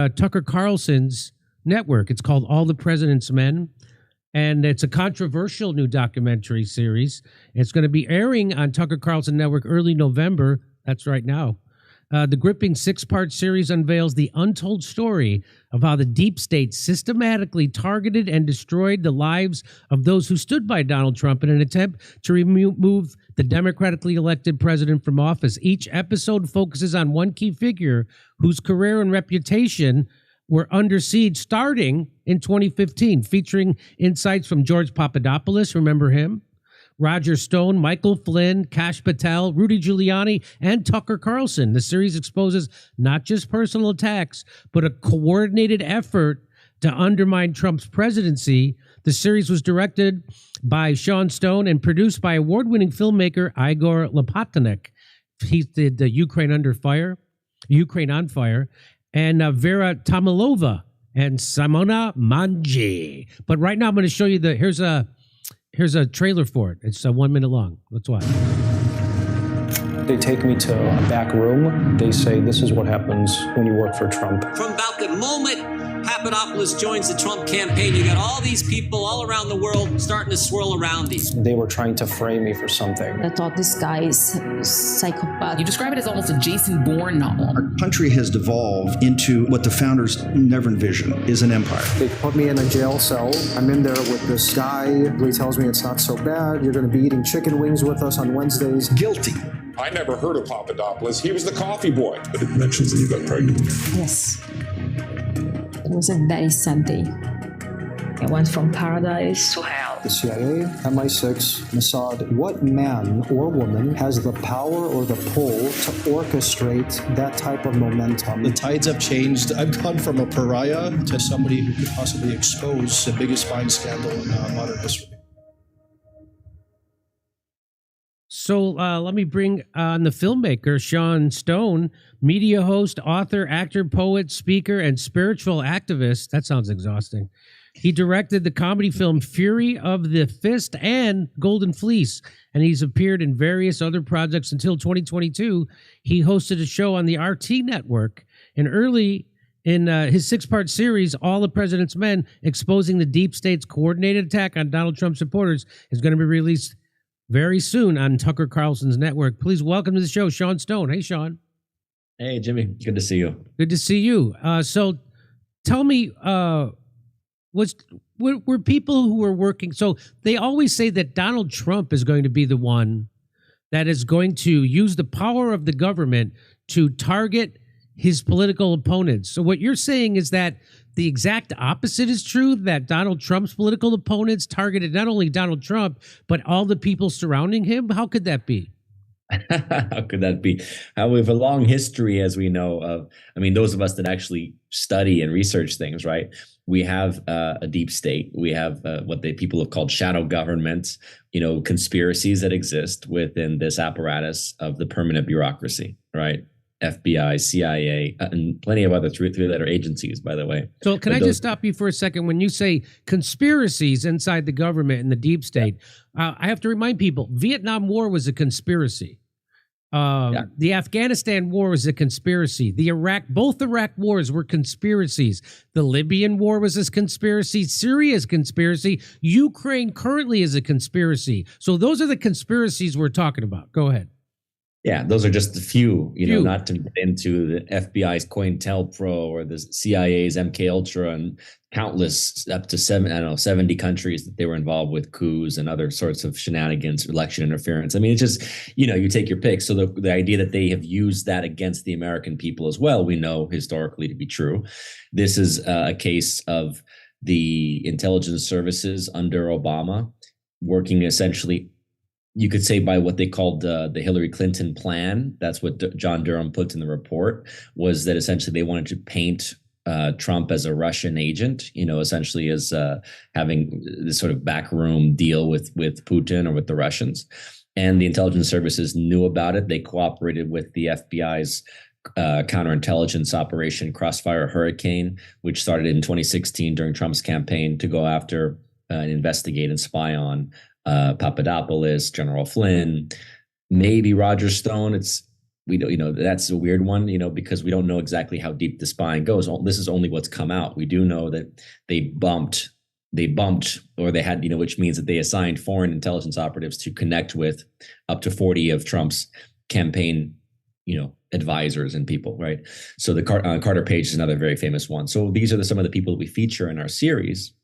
Tucker Carlson's network. It's called All the President's Men, and it's a controversial new documentary series. It's going to be airing on Tucker Carlson Network early November. That's right now. The gripping six-part series unveils the untold story of how the deep state systematically targeted and destroyed the lives of those who stood by Donald Trump in an attempt to remove the democratically elected president from office. Each episode focuses on one key figure whose career and reputation were under siege starting in 2015, featuring insights from George Papadopoulos, remember him? Roger Stone, Michael Flynn, Kash Patel, Rudy Giuliani, and Tucker Carlson. The series exposes not just personal attacks, but a coordinated effort to undermine Trump's presidency. The series was directed by Sean Stone and produced by award-winning filmmaker Igor Lopatenik. He did Ukraine on Fire, and Vera Tomalova and Simona Manji. But right now I'm going to show you here's a trailer for it. It's 1 minute long. Let's watch. They take me to a back room. They say, this is what happens when you work for Trump. From about the moment Papadopoulos joins the Trump campaign, you got all these people all around the world starting to swirl around him. They were trying to frame me for something. I thought this guy is psychopath. You describe it as almost a Jason Bourne novel. Our country has devolved into what the founders never envisioned, is an empire. They put me in a jail cell. I'm in there with this guy. He tells me it's not so bad. You're going to be eating chicken wings with us on Wednesdays. Guilty. I never heard of Papadopoulos. He was the coffee boy. But it mentions that you got pregnant. Yes. It was a very sad day. I went from paradise to hell. The CIA, MI6, Mossad, what man or woman has the power or the pull to orchestrate that type of momentum? The tides have changed. I've gone from a pariah to somebody who could possibly expose the biggest spying scandal in modern history. So let me bring on the filmmaker, Sean Stone, media host, author, actor, poet, speaker, and spiritual activist. That sounds exhausting. He directed the comedy film Fury of the Fist and Golden Fleece, and he's appeared in various other projects until 2022. He hosted a show on the RT network, and early in his six-part series, All the President's Men, exposing the deep state's coordinated attack on Donald Trump supporters, is going to be released very soon on Tucker Carlson's network. Please welcome to the show, Sean Stone. Hey, Sean. Hey, Jimmy. Good to see you. Good to see you. So tell me, were people who were working, so they always say that Donald Trump is going to be the one that is going to use the power of the government to target his political opponents. So what you're saying is that the exact opposite is true, that Donald Trump's political opponents targeted not only Donald Trump, but all the people surrounding him? How could that be? How could that be? We have a long history, as we know, of, those of us that actually study and research things, right? We have a deep state. We have what people have called shadow governments, conspiracies that exist within this apparatus of the permanent bureaucracy, right? FBI, CIA, and plenty of other three-letter agencies, by the way. So can I just stop you for a second? When you say conspiracies inside the government and the deep state, I have to remind people, Vietnam War was a conspiracy. The Afghanistan war was a conspiracy. Both Iraq wars were conspiracies. The Libyan war was a conspiracy. Syria's conspiracy. Ukraine currently is a conspiracy. So those are the conspiracies we're talking about. Go ahead. Yeah, those are just a few, not to get into the FBI's COINTELPRO or the CIA's MK Ultra and countless, up to 70 countries that they were involved with coups and other sorts of shenanigans, election interference. It's just, you take your pick. So the idea that they have used that against the American people as well, we know historically to be true. This is a case of the intelligence services under Obama working essentially, you could say, by what they called the Hillary Clinton plan. That's what John Durham put in the report, was that essentially they wanted to paint Trump as a Russian agent, essentially as having this sort of backroom deal with Putin or with the Russians. And the intelligence services knew about it. They cooperated with the FBI's counterintelligence operation Crossfire Hurricane, which started in 2016 during Trump's campaign to go after and investigate and spy on Papadopoulos, General Flynn, maybe Roger Stone. It's we don't, that's a weird one, because we don't know exactly how deep the spying goes. This is only what's come out. We do know that they bumped, or they had, which means that they assigned foreign intelligence operatives to connect with up to 40 of Trump's campaign, advisors and people, right? So the Carter Page is another very famous one. So these are some of the people that we feature in our series.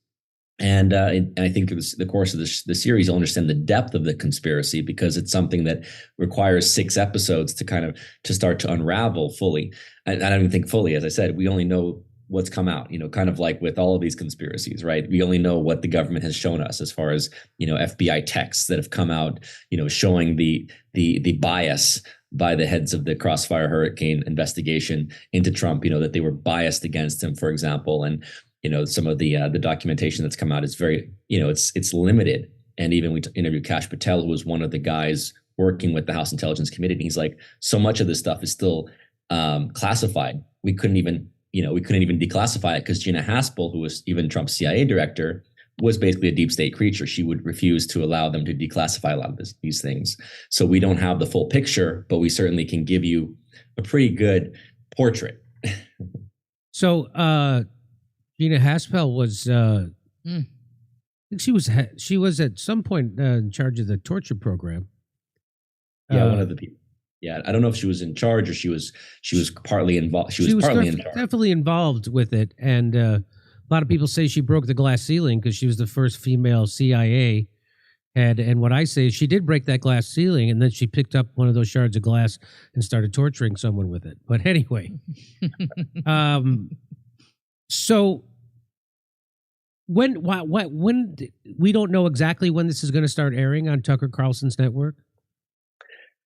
And I think through the course of the series, you'll understand the depth of the conspiracy, because it's something that requires 6 episodes to start to unravel fully. I don't even think fully, as I said, we only know what's come out, kind of like with all of these conspiracies, right? We only know what the government has shown us as far as, FBI texts that have come out, showing the bias by the heads of the Crossfire Hurricane investigation into Trump, that they were biased against him, for example. And, some of the documentation that's come out is very, it's limited. And even we interviewed Kash Patel, who was one of the guys working with the House Intelligence Committee. And he's like, so much of this stuff is still classified. We couldn't even declassify it because Gina Haspel, who was even Trump's CIA director, was basically a deep state creature. She would refuse to allow them to declassify a lot of these things. So we don't have the full picture, but we certainly can give you a pretty good portrait. So Gina Haspel was, I think she was at some point in charge of the torture program. Yeah, one of the people. Yeah, I don't know if she was in charge or she was partly involved. She was partly in charge. Definitely involved with it, and a lot of people say she broke the glass ceiling because she was the first female CIA head. And what I say is she did break that glass ceiling, and then she picked up one of those shards of glass and started torturing someone with it. But anyway, so when we don't know exactly when this is going to start airing on Tucker Carlson's network.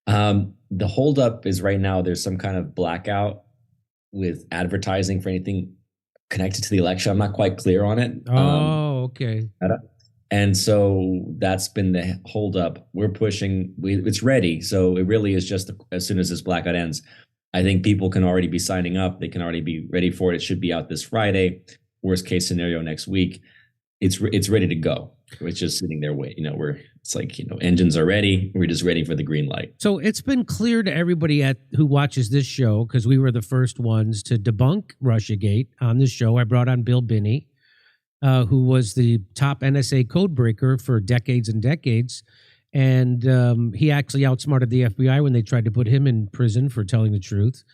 The holdup is right now there's some kind of blackout with advertising for anything connected to the election. I'm not quite clear on it. Oh, okay. And so that's been the holdup. We're pushing. It's ready. So it really is just as soon as this blackout ends, I think people can already be signing up. They can already be ready for it. It should be out this Friday. Worst case scenario next week. It's ready to go. It's just sitting there waiting. It's like, engines are ready. We're just waiting for the green light. So it's been clear to everybody who watches this show, because we were the first ones to debunk Russiagate on this show. I brought on Bill Binney, who was the top NSA codebreaker for decades and decades. And he actually outsmarted the FBI when they tried to put him in prison for telling the truth.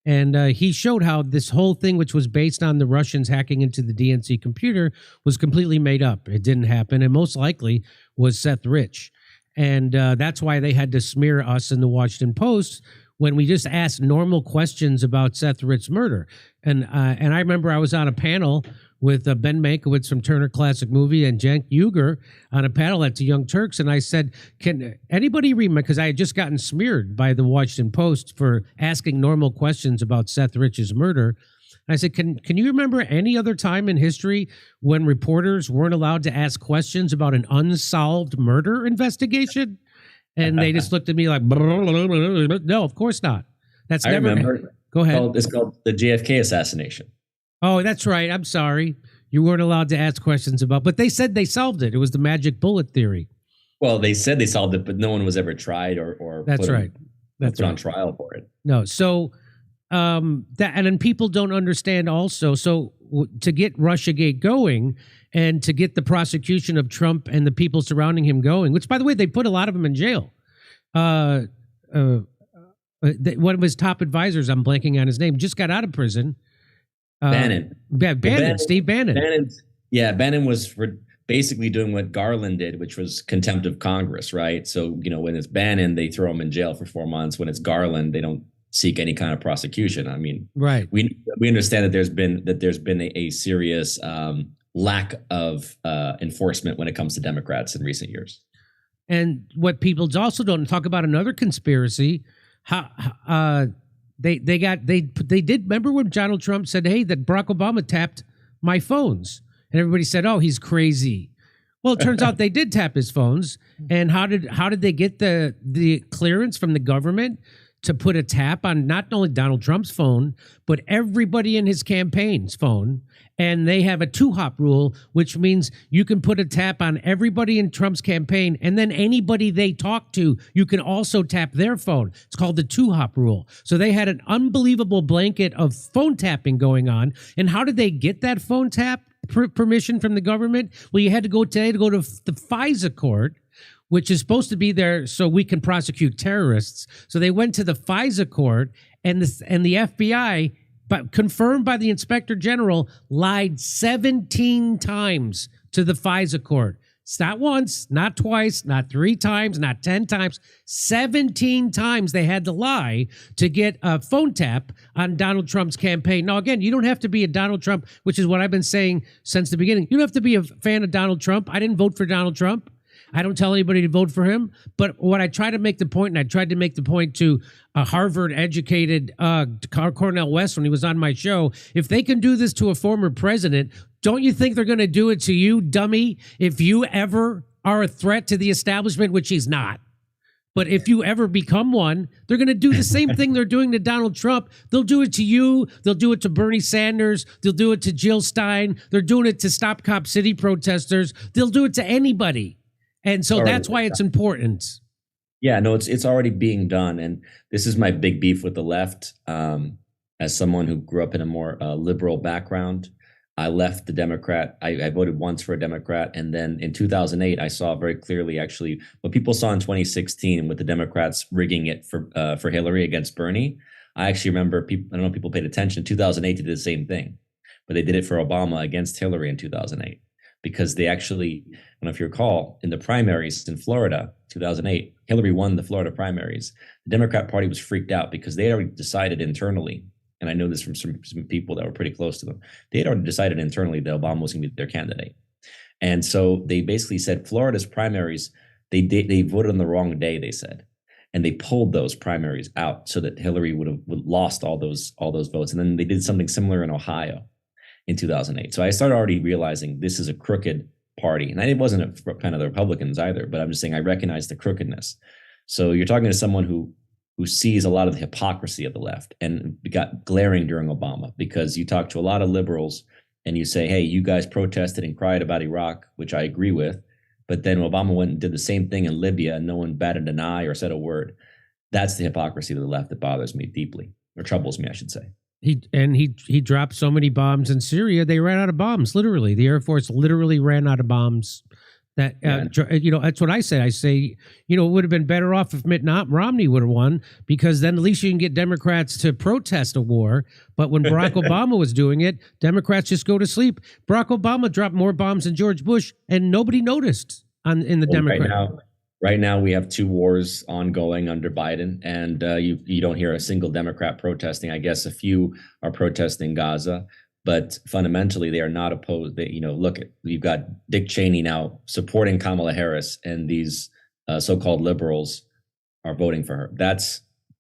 And he showed how this whole thing, which was based on the Russians hacking into the DNC computer, was completely made up. It didn't happen. And most likely was Seth Rich. And that's why they had to smear us in the Washington Post when we just asked normal questions about Seth Rich's murder. And I remember I was on a panel with Ben Mankiewicz from Turner Classic Movie and Cenk Uygur on a panel at the Young Turks. And I said, can anybody remember, because I had just gotten smeared by the Washington Post for asking normal questions about Seth Rich's murder. And I said, can you remember any other time in history when reporters weren't allowed to ask questions about an unsolved murder investigation? And they just looked at me like, no, of course not. That's never. I remember. Go ahead. It's called the JFK assassination. Oh, that's right. I'm sorry. You weren't allowed to ask questions about, but they said they solved it. It was the magic bullet theory. Well, they said they solved it, but no one was ever tried or that's right. That's put on trial for it. No. So and then people don't understand also. So to get Russiagate going and to get the prosecution of Trump and the people surrounding him going, which by the way, they put a lot of them in jail. One of his top advisors, I'm blanking on his name, just got out of prison. Bannon. Steve Bannon. Bannon was basically doing what Garland did, which was contempt of Congress, right? So, when it's Bannon, they throw him in jail for 4 months. When it's Garland, they don't seek any kind of prosecution. I mean, right. We understand that there's been a serious lack of enforcement when it comes to Democrats in recent years. And what people also don't talk about, another conspiracy, They did remember when Donald Trump said, hey, that Barack Obama tapped my phones, and everybody said, oh, he's crazy. Well, it turns out they did tap his phones. And how did they get the clearance from the government to put a tap on not only Donald Trump's phone, but everybody in his campaign's phone. And they have a 2-hop rule, which means you can put a tap on everybody in Trump's campaign, and then anybody they talk to, you can also tap their phone. It's called the 2-hop rule. So they had an unbelievable blanket of phone tapping going on. And how did they get that phone tap permission from the government? Well, you had to go today to go to the FISA court, which is supposed to be there so we can prosecute terrorists. So they went to the FISA court, and the FBI, but confirmed by the inspector general, lied 17 times to the FISA court. It's not once, not twice, not 3 times, not 10 times. 17 times they had to lie to get a phone tap on Donald Trump's campaign. Now, again, you don't have to be a Donald Trump, which is what I've been saying since the beginning. You don't have to be a fan of Donald Trump. I didn't vote for Donald Trump. I don't tell anybody to vote for him. But what I try to make the point, and I tried to make the point to a Harvard-educated Cornell West when he was on my show, if they can do this to a former president, don't you think they're going to do it to you, dummy, if you ever are a threat to the establishment, which he's not? But if you ever become one, they're going to do the same thing they're doing to Donald Trump. They'll do it to you. They'll do it to Bernie Sanders. They'll do it to Jill Stein. They're doing it to Stop Cop City protesters. They'll do it to anybody. And so that's why it's important. Yeah, no, it's already being done. And this is my big beef with the left. As someone who grew up in a more liberal background, I left the Democrat. I voted once for a Democrat. And then in 2008, I saw very clearly actually what people saw in 2016 with the Democrats rigging it for Hillary against Bernie. I actually remember people, I don't know if people paid attention, 2008 they did the same thing, but they did it for Obama against Hillary in 2008. Because they actually, I don't know if you recall, in the primaries in Florida, 2008, Hillary won the Florida primaries. The Democrat Party was freaked out because they had already decided internally, and I know this from some people that were pretty close to them, they had already decided internally that Obama was going to be their candidate. And so they basically said Florida's primaries, they voted on the wrong day, they said. And they pulled those primaries out so that Hillary would have lost all those votes. And then they did something similar in Ohio in 2008. So I started already realizing this is a crooked party. And it wasn't a fan of the Republicans either, but I'm just saying I recognize the crookedness. So you're talking to someone who sees a lot of the hypocrisy of the left, and got glaring during Obama, because you talk to a lot of liberals and you say, hey, you guys protested and cried about Iraq, which I agree with. But then Obama went and did the same thing in Libya and no one batted an eye or said a word. That's the hypocrisy of the left that bothers me deeply, or troubles me, I should say. He dropped so many bombs in Syria, they ran out of bombs. Literally, the Air Force literally ran out of bombs. That's what I say. I say, it would have been better off if Mitt Romney would have won, because then at least you can get Democrats to protest a war. But when Barack Obama was doing it, Democrats just go to sleep. Barack Obama dropped more bombs than George Bush, and nobody noticed in the Democrat. Right now, we have 2 wars ongoing under Biden, and you don't hear a single Democrat protesting. I guess a few are protesting Gaza, but fundamentally they are not opposed. You've got Dick Cheney now supporting Kamala Harris, and these so-called liberals are voting for her.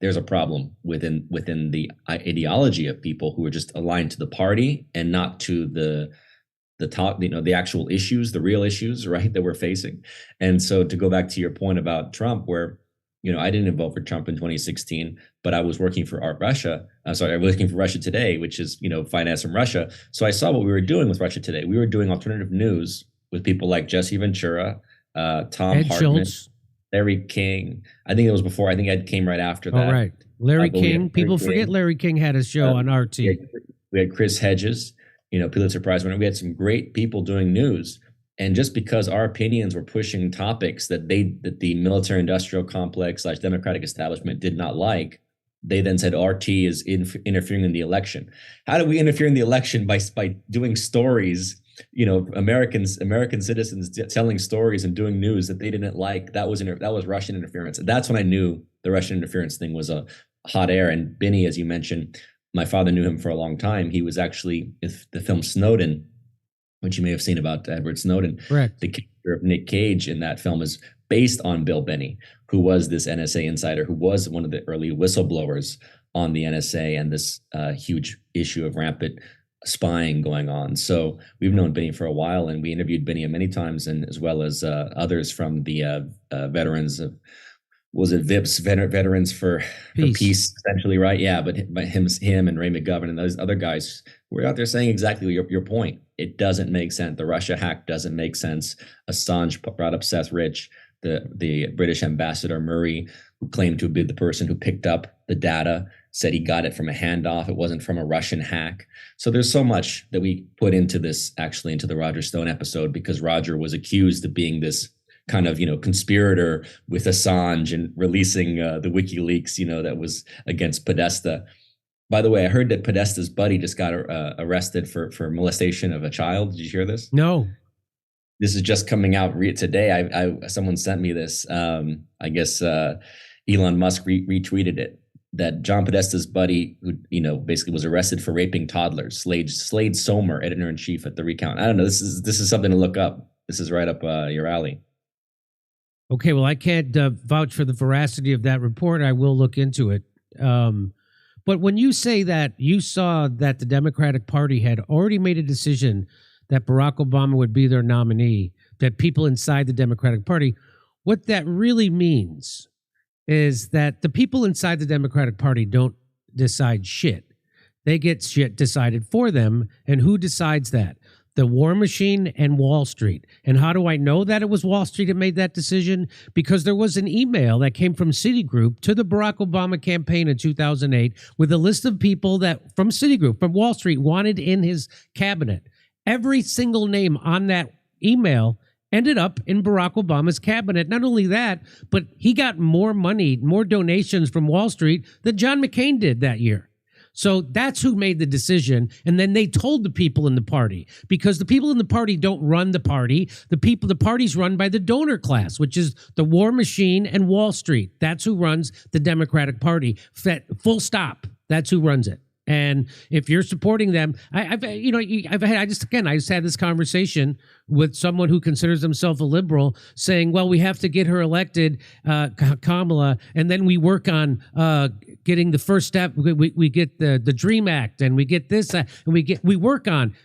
There's a problem within the ideology of people who are just aligned to the party and not to the actual issues, the real issues, right, that we're facing. And so to go back to your point about Trump, where, I didn't vote for Trump in 2016, but I was working for Russia. I was working for Russia Today, which is, finance from Russia. So I saw what we were doing with Russia Today. We were doing alternative news with people like Jesse Ventura, Tom Ed Hartman, Schultz. Larry King. I think it was before. I think Ed came right after that. All right. Larry King. People forget Larry King had a show on RT. We had Chris Hedges, Pulitzer Prize winner. We had some great people doing news. And just because our opinions were pushing topics that the military-industrial complex / Democratic establishment did not like, they then said RT is interfering in the election. How do we interfere in the election? By doing stories, American citizens telling stories and doing news that they didn't like. That was Russian interference. That's when I knew the Russian interference thing was a hot air. And Benny, as you mentioned, my father knew him for a long time. He was actually in the film Snowden, which you may have seen about Edward Snowden. Correct. The character of Nick Cage in that film is based on Bill Benny, who was this NSA insider, who was one of the early whistleblowers on the NSA and this huge issue of rampant spying going on. So we've known Benny for a while, and we interviewed Benny many times, and as well as others from the veterans of was it VIPs, Veterans for Peace, essentially, right? Yeah, but him and Ray McGovern and those other guys were out there saying exactly your point. It doesn't make sense. The Russia hack doesn't make sense. Assange brought up Seth Rich, the British ambassador Murray, who claimed to be the person who picked up the data, said he got it from a handoff. It wasn't from a Russian hack. So there's so much that we put into this, actually into the Roger Stone episode, because Roger was accused of being this kind of, conspirator with Assange and releasing the WikiLeaks, that was against Podesta. By the way, I heard that Podesta's buddy just got arrested for molestation of a child. Did you hear this? No. This is just coming out today. Someone sent me this. I guess Elon Musk retweeted it, that John Podesta's buddy, who basically was arrested for raping toddlers, Slade Somer, editor-in-chief at The Recount. I don't know. This is something to look up. This is right up your alley. Okay, well, I can't vouch for the veracity of that report. I will look into it. But when you say that you saw that the Democratic Party had already made a decision that Barack Obama would be their nominee, that people inside the Democratic Party, what that really means is that the people inside the Democratic Party don't decide shit. They get shit decided for them. And who decides that? The War Machine and Wall Street. And how do I know that it was Wall Street that made that decision? Because there was an email that came from Citigroup to the Barack Obama campaign in 2008 with a list of people that from Citigroup, from Wall Street, wanted in his cabinet. Every single name on that email ended up in Barack Obama's cabinet. Not only that, but he got more money, more donations from Wall Street than John McCain did that year. So that's who made the decision. And then they told the people in the party, because the people in the party don't run the party. The party's run by the donor class, which is the War Machine and Wall Street. That's who runs the Democratic Party. Full stop. That's who runs it. And if you're supporting them, I just had this conversation with someone who considers himself a liberal, saying, well, we have to get her elected, Kamala, and then we work on getting the first step. We get the DREAM Act, and we get this, and we work on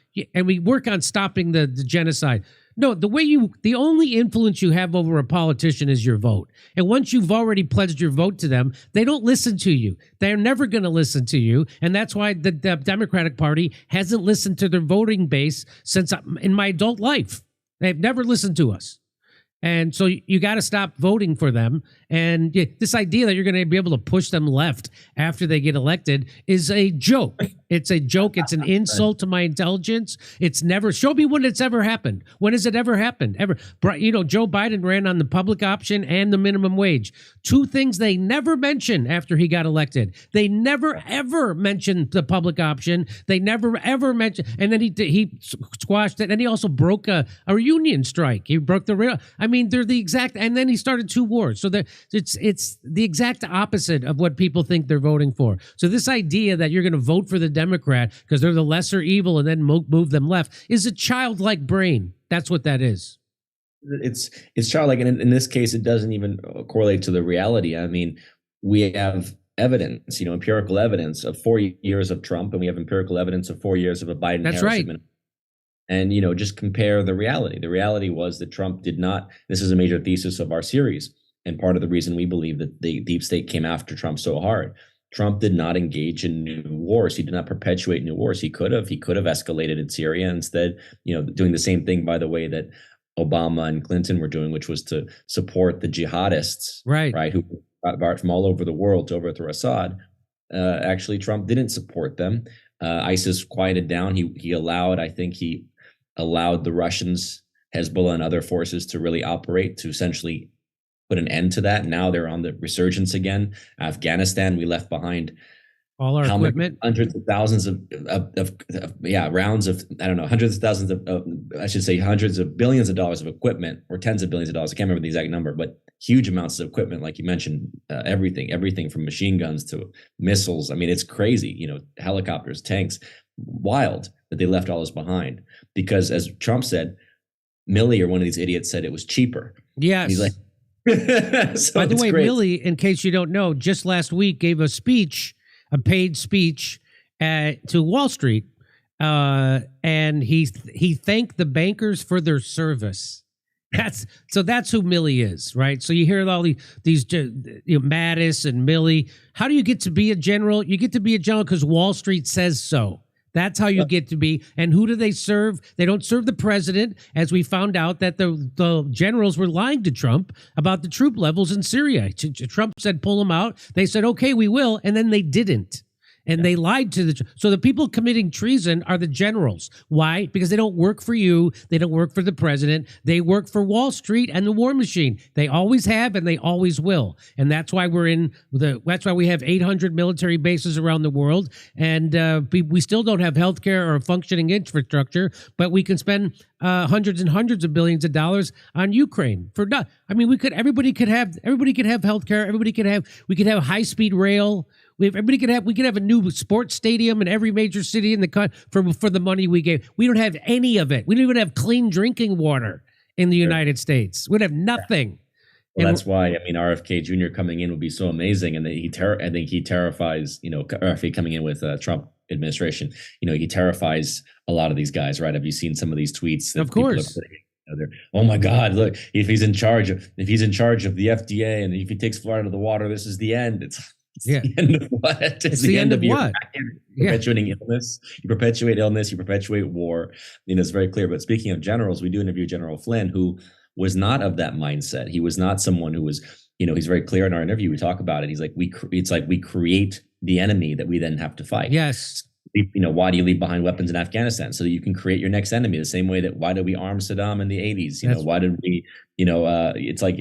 stopping the genocide. No, the only influence you have over a politician is your vote. And once you've already pledged your vote to them, they don't listen to you. They're never going to listen to you. And that's why the Democratic Party hasn't listened to their voting base since in my adult life. They've never listened to us. And so you got to stop voting for them. And this idea that you're going to be able to push them left after they get elected is a joke. It's a joke. It's an insult to my intelligence. It's never, show me when it's ever happened. When has it ever happened? Ever? Joe Biden ran on the public option and the minimum wage. Two things they never mentioned after he got elected. They never, ever mentioned the public option. They never, ever mentioned, and then he squashed it. And he also broke a union strike. He broke the rail. I mean, they're the exact, and then he started two wars. So it's the exact opposite of what people think they're voting for. So this idea that you're going to vote for the Democrat because they're the lesser evil and then move them left is a childlike brain. That's what that is. It's childlike, and in this case, it doesn't even correlate to the reality. I mean, we have evidence, empirical evidence of 4 years of Trump, and we have empirical evidence of 4 years of a Biden. That's right. And, just compare the reality. The reality was that Trump did not, this is a major thesis of our series, and part of the reason we believe that the deep state came after Trump so hard. Trump did not engage in new wars. He did not perpetuate new wars. He could have escalated in Syria, instead, doing the same thing, by the way, that Obama and Clinton were doing, which was to support the jihadists, right, who got from all over the world to overthrow Assad. Actually, Trump didn't support them. ISIS quieted down. He allowed the Russians, Hezbollah, and other forces to really operate, to essentially put an end to that. Now they're on the resurgence again. Afghanistan, we left behind all our equipment, hundreds of thousands of rounds of, I don't know, hundreds of thousands of, I should say hundreds of billions of dollars of equipment, or tens of billions of dollars. I can't remember the exact number, but huge amounts of equipment, like you mentioned, everything from machine guns to missiles. I mean, it's crazy, helicopters, tanks, wild that they left all this behind, because as Trump said, Milley, or one of these idiots, said it was cheaper. Yes. And he's like, so by the way, great. Milley, in case you don't know, just last week gave a paid speech to Wall Street, and he thanked the bankers for their service. That's who Milley is, right? So you hear all these Mattis and Milley. How do you get to be a general? You get to be a general because Wall Street says so. That's how you get to be. And who do they serve? They don't serve the president, as we found out that the generals were lying to Trump about the troop levels in Syria. Trump said, pull them out. They said, okay, we will. And then they didn't. And they lied to so the people committing treason are the generals. Why? Because they don't work for you. They don't work for the president. They work for Wall Street and the war machine. They always have, and they always will. And that's why that's why we have 800 military bases around the world. And we still don't have healthcare or a functioning infrastructure, but we can spend hundreds and hundreds of billions of dollars on Ukraine for not. I mean, everybody could have healthcare. We could have high-speed rail. We could have a new sports stadium in every major city in the country for the money we gave. We don't have any of it. We don't even have clean drinking water in the United States. We'd have nothing. Well, that's why, I mean, RFK Jr. coming in would be so amazing. And I think he terrifies, RFK coming in with Trump administration, he terrifies a lot of these guys, right? Have you seen some of these tweets? That of course. Oh my God, look, if he's in charge of the FDA and if he takes Florida to the water, this is the end. It's the end of what? It's the end of what? Perpetuating illness. You perpetuate illness, you perpetuate war. It's very clear. But speaking of generals, we do interview General Flynn, who was not of that mindset. He was not someone who was, he's very clear in our interview. We talk about it. He's like, we create the enemy that we then have to fight. Yes. Why do you leave behind weapons in Afghanistan? So that you can create your next enemy. The same way that why did we arm Saddam in the 80s? Why did we, it's like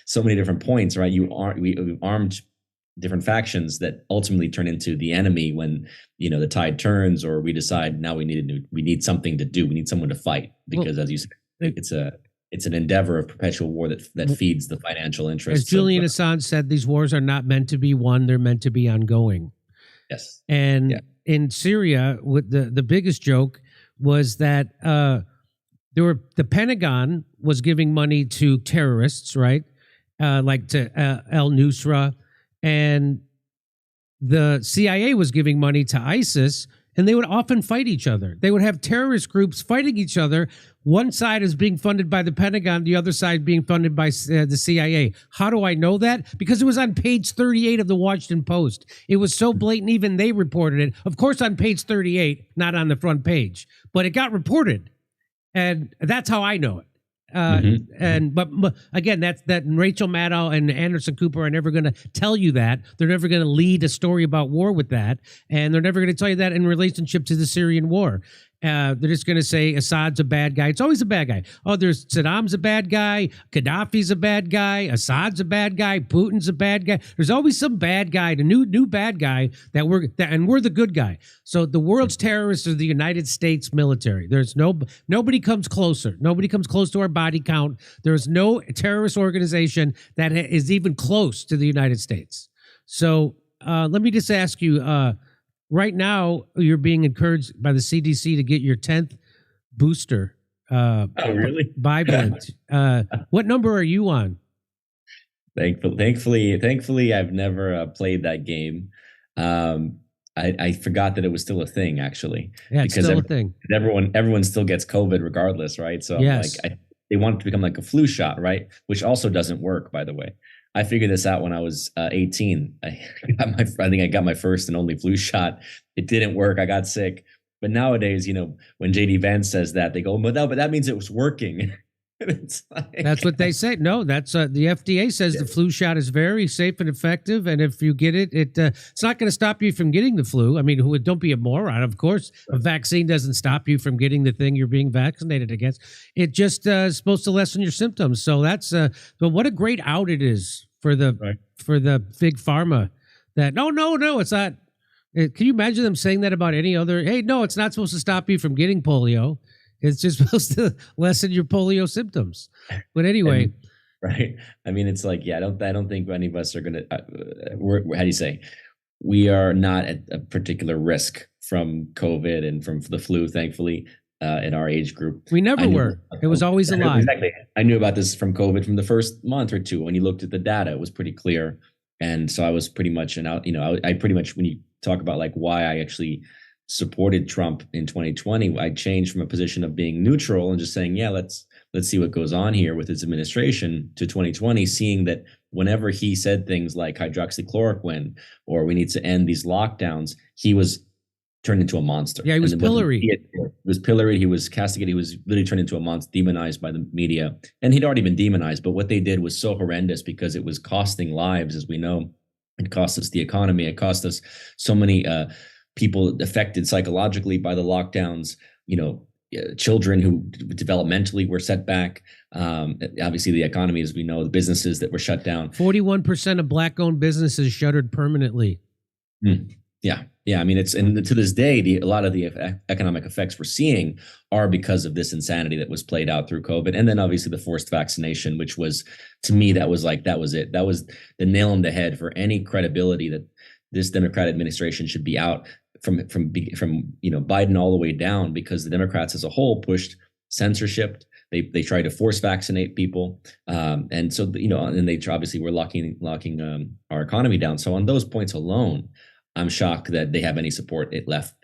so many different points, right? We armed different factions that ultimately turn into the enemy when the tide turns, or we decide now we need something to do. We need someone to fight because, as you said, it's an endeavor of perpetual war that feeds the financial interests. As Julian Assange said, these wars are not meant to be won; they're meant to be ongoing. Yes, and in Syria, with the biggest joke was that the Pentagon was giving money to terrorists, right? Like to Al Nusra. And the CIA was giving money to ISIS, and they would often fight each other. They would have terrorist groups fighting each other. One side is being funded by the Pentagon, the other side being funded by the CIA. How do I know that? Because it was on page 38 of the Washington Post. It was so blatant, even they reported it. Of course, on page 38, not on the front page, but it got reported. And that's how I know it. But again, that Rachel Maddow and Anderson Cooper are never going to tell you that. They're never going to lead a story about war with that, and they're never going to tell you that in relationship to the Syrian war. They're just going to say Assad's a bad guy. It's always a bad guy. Oh, there's Saddam's a bad guy. Gaddafi's a bad guy. Assad's a bad guy. Putin's a bad guy. There's always some bad guy, the new bad guy and we're the good guy. So the world's terrorists are the United States military. There's nobody comes closer. Nobody comes close to our body count. There's no terrorist organization that is even close to the United States. So let me just ask you. Right now, you're being encouraged by the CDC to get your 10th booster. Oh, really? Bivalent. What number are you on? Thankfully, I've never played that game. I forgot that it was still a thing, actually. Yeah, it's still a thing. Everyone still gets COVID regardless, right? So yes. They want it to become like a flu shot, right? Which also doesn't work, by the way. I figured this out when I was 18. I think I got my first and only flu shot. It didn't work. I got sick. But nowadays, when JD Vance says that, they go, but that means it was working. It's like, that's what they say. No, that's the FDA says the flu shot is very safe and effective, and if you get it, it's not going to stop you from getting the flu. I mean, don't be a moron. Of course, a vaccine doesn't stop you from getting the thing you're being vaccinated against. It just is supposed to lessen your symptoms. So that's but what a great out it is for the big pharma. That no, it's not. Can you imagine them saying that about any other? Hey, no, it's not supposed to stop you from getting polio. It's just supposed to lessen your polio symptoms. But anyway, right? I mean, it's like, I don't think any of us are going to. How do you say? We are not at a particular risk from COVID and from the flu, thankfully, in our age group. We never were. It was always a lie. Exactly. I knew about this from COVID from the first month or two. When you looked at the data, it was pretty clear, and so I was pretty much I pretty much, when you talk about like why I actually supported Trump in 2020, I changed from a position of being neutral and just saying, let's let's see what goes on here with his administration, to 2020, seeing that whenever he said things like hydroxychloroquine or we need to end these lockdowns, he was turned into a monster. Yeah, he was pilloried. He was pilloried. He was castigated. He was literally turned into a monster, demonized by the media. And he'd already been demonized, but what they did was so horrendous because it was costing lives, as we know. It cost us the economy. It cost us so many people affected psychologically by the lockdowns, children who developmentally were set back. Obviously, the economy, as we know, the businesses that were shut down. 41% of Black-owned businesses shuttered permanently. Yeah. I mean, and to this day, a lot of the economic effects we're seeing are because of this insanity that was played out through COVID. And then obviously the forced vaccination, which was, to me, that was it. That was the nail in the head for any credibility that this Democrat administration should be out from Biden all the way down, because the Democrats as a whole pushed censorship. They tried to force vaccinate people, and so and they obviously were locking our economy down. So on those points alone, I'm shocked that they have any support it left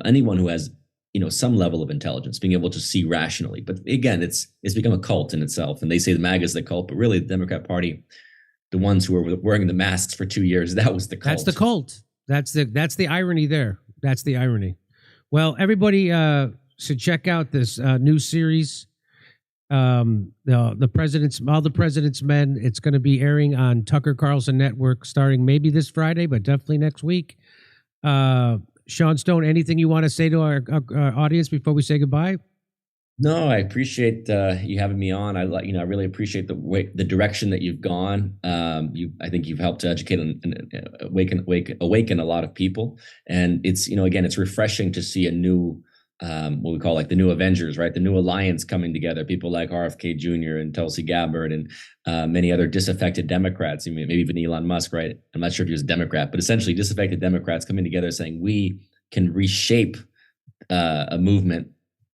anyone who has some level of intelligence, being able to see rationally. But again, it's become a cult in itself, and they say the MAGA is the cult, but really the Democrat Party, the ones who were wearing the masks for 2 years, that was the cult. That's the cult. That's the irony there. That's the irony. Well, everybody should check out this new series, all the President's Men. It's going to be airing on Tucker Carlson Network starting maybe this Friday, but definitely next week. Sean Stone, anything you want to say to our audience before we say goodbye? No, I appreciate you having me on. I really appreciate the direction that you've gone. I think you've helped to educate and awaken a lot of people. And it's again, it's refreshing to see a new what we call like the new Avengers, right? The new alliance coming together. People like RFK Jr. and Tulsi Gabbard and many other disaffected Democrats. Maybe even Elon Musk, right? I'm not sure if he was a Democrat, but essentially disaffected Democrats coming together saying we can reshape a movement.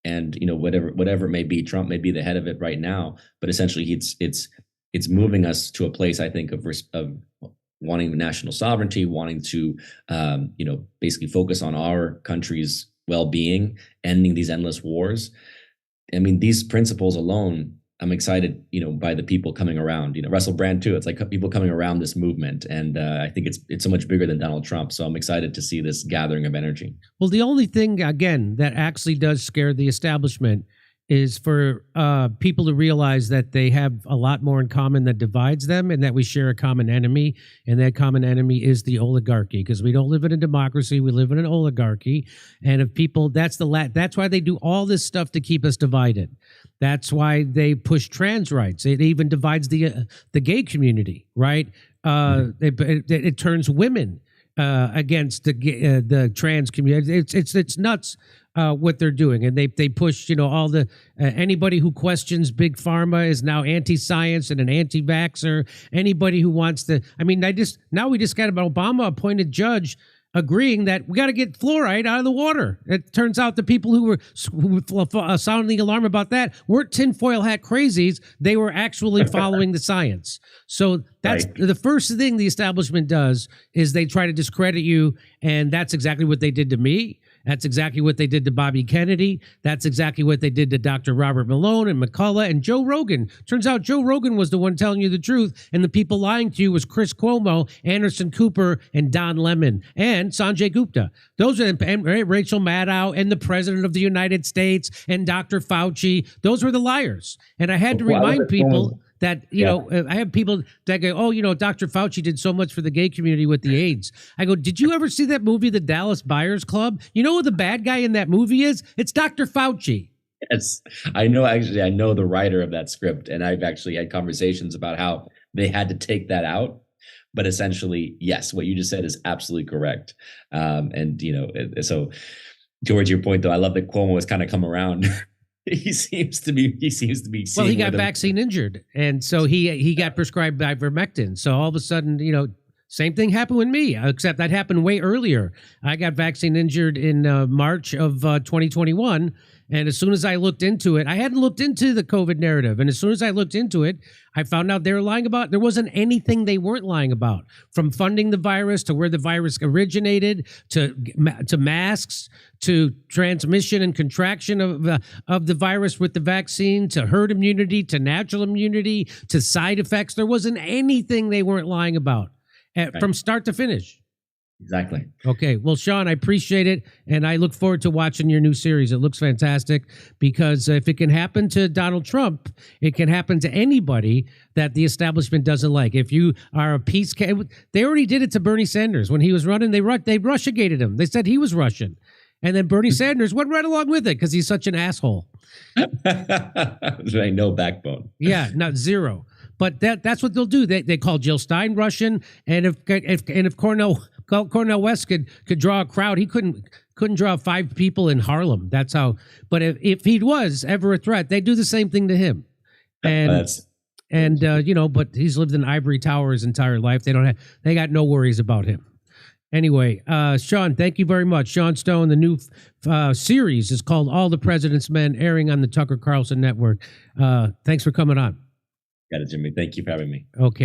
And whatever it may be, Trump may be the head of it right now, but essentially it's moving us to a place, I think, of wanting national sovereignty, wanting to basically focus on our country's well-being, ending these endless wars. I mean, these principles alone, I'm excited, by the people coming around. Russell Brand too. It's like people coming around this movement, and I think it's so much bigger than Donald Trump. So I'm excited to see this gathering of energy. Well, the only thing again that actually does scare the establishment is for people to realize that they have a lot more in common that divides them, and that we share a common enemy, and that common enemy is the oligarchy, because we don't live in a democracy, we live in an oligarchy. And if people, that's why they do all this stuff to keep us divided. That's why they push trans rights. It even divides the gay community, right? It turns women against the trans community. It's nuts what they're doing, and they push all the anybody who questions big pharma is now anti-science and an anti-vaxxer. Anybody who wants to, we just got an Obama appointed judge agreeing that we got to get fluoride out of the water. It turns out the people who were sounding the alarm about that weren't tinfoil hat crazies. They were actually following the science. So that's right. The first thing the establishment does is they try to discredit you, and that's exactly what they did to me. That's exactly what they did to Bobby Kennedy. That's exactly what they did to Dr. Robert Malone and McCullough and Joe Rogan. Turns out Joe Rogan was the one telling you the truth, and the people lying to you was Chris Cuomo, Anderson Cooper, and Don Lemon, and Sanjay Gupta. Those are and Rachel Maddow and the President of the United States and Dr. Fauci. Those were the liars. And I had to remind people that, I have people that go, Dr. Fauci did so much for the gay community with the AIDS. I go, did you ever see that movie, The Dallas Buyers Club? You know who the bad guy in that movie is? It's Dr. Fauci. Yes, I know the writer of that script, and I've actually had conversations about how they had to take that out. But essentially, yes, what you just said is absolutely correct. So towards your point, though, I love that Cuomo has kind of come around. He seems to be. Well, he got vaccine injured, and so he got prescribed ivermectin. So all of a sudden, same thing happened with me, except that happened way earlier. I got vaccine injured in March of 2021, And as soon as I looked into it, I hadn't looked into the COVID narrative. And as soon as I looked into it, I found out they were lying about. There wasn't anything they weren't lying about, from funding the virus to where the virus originated to masks to transmission and contraction of the virus with the vaccine to herd immunity to natural immunity to side effects. There wasn't anything they weren't lying about from start to finish. Exactly. Okay. Well, Sean, I appreciate it. And I look forward to watching your new series. It looks fantastic because if it can happen to Donald Trump, it can happen to anybody that the establishment doesn't like. If you are a peace, they already did it to Bernie Sanders when he was running. They Russiagated him. They said he was Russian. And then Bernie Sanders went right along with it because he's such an asshole. Right. No backbone. Yeah. Not zero. But that's what they'll do. They call Jill Stein Russian. And if Cornel West could draw a crowd, he couldn't draw 5 people in Harlem. That's how. But if he was ever a threat, they do the same thing to him. And but he's lived in ivory tower his entire life. They got no worries about him. Anyway, Sean, thank you very much. Sean Stone, the new series is called All the President's Men, airing on the Tucker Carlson Network. Thanks for coming on. Got it, Jimmy. Thank you for having me. Okay.